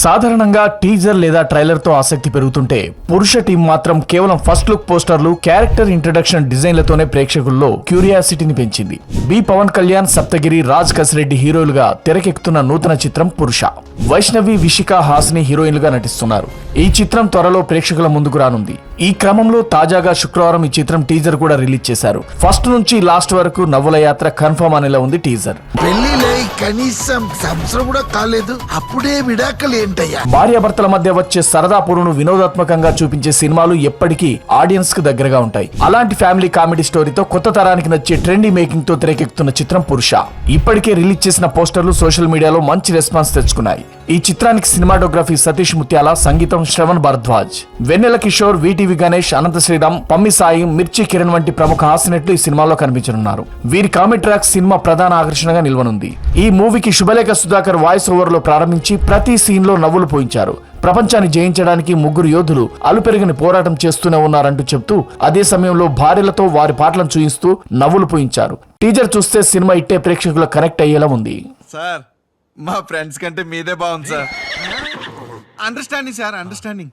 సాధారణంగా టీజర్ లేదా ట్రైలర్ తో ఆసక్తి పెరుగుతుంటే పురుష టీం మాత్రం కేవలం ఫస్ట్ లుక్ పోస్టర్లు, క్యారెక్టర్ ఇంట్రడక్షన్ డిజైన్లతోనే ప్రేక్షకుల్లో క్యూరియాసిటీని పెంచింది. బి పవన్ కళ్యాణ్, సప్తగిరి, రాజ్ కసిరెడ్డి హీరోలుగా తెరకెక్కుతున్న నూతన చిత్రం పురుష. వైష్ణవి, విశిఖా హాస్ని హీరోయిన్లుగా నటిస్తున్నారు. ఈ చిత్రం త్వరలో ప్రేక్షకుల ముందుకు రానుంది. ఈ క్రమంలో తాజాగా శుక్రవారం ఈ చిత్రం టీజర్ కూడా రిలీజ్ చేశారు. ఫస్ట్ నుంచి లాస్ట్ వరకు నవ్వుల యాత్ర కన్ఫర్మ్ అనేలా ఉంది టీజర్. కనీసం సంవత్సరం కూడా కాలేదు, అప్పుడే విడాకలు ఏంటయ్యా? భార్యాభర్తల మధ్య వచ్చే సరదా పురును వినోదాత్మకంగా చూపించే సినిమాలు ఎప్పటికీ ఆడియన్స్ కు దగ్గరగా ఉంటాయి. అలాంటి ఫ్యామిలీ కామెడీ స్టోరీతో కొత్త తరానికి నచ్చే ట్రెండీ మేకింగ్ తో తెరకెక్కుతున్న చిత్రం పురుష. ఇప్పటికే రిలీజ్ చేసిన పోస్టర్లు సోషల్ మీడియాలో మంచి రెస్పాన్స్ తెచ్చుకున్నాయి. ఈ చిత్రానికి సినిమాటోగ్రఫీ సతీష్ ముత్యాల, సంగీతం శ్రవణ్ భరద్వాజ్, వెన్నెల కిషోర్, విటివి గణేష్, అనంత శ్రీరామ్, పమ్మి సాయి, మిర్చి కిరణ్ వంటి ప్రముఖ హాస్యనటులు ఈ సినిమాలో కనిపించనున్నారు. వీరి కామెడీ ట్రాక్ సినిమా ప్రధాన ఆకర్షణగా నిల్వనుంది. ఈ మూవీకి శుభలేఖ సుధాకర్ వాయిస్ ఓవర్ లో ప్రారంభించి ప్రతి సీన్ లో నవ్వులు పోయించారు. ప్రపంచాన్ని జయించడానికి ముగ్గురు యోధులు అలుపెరగని పోరాటం చేస్తూనే ఉన్నారంటూ చెప్తూ అదే సమయంలో భార్యలతో వారి పాటలను చూయిస్తూ నవ్వులు పోయించారు. టీజర్ చూస్తే సినిమా ఇట్టే ప్రేక్షకులు కనెక్ట్ అయ్యేలా ఉంది. సార్, మా ఫ్రెండ్స్ కంటే మీదే బాగుంది సార్. Understanding sir, understanding.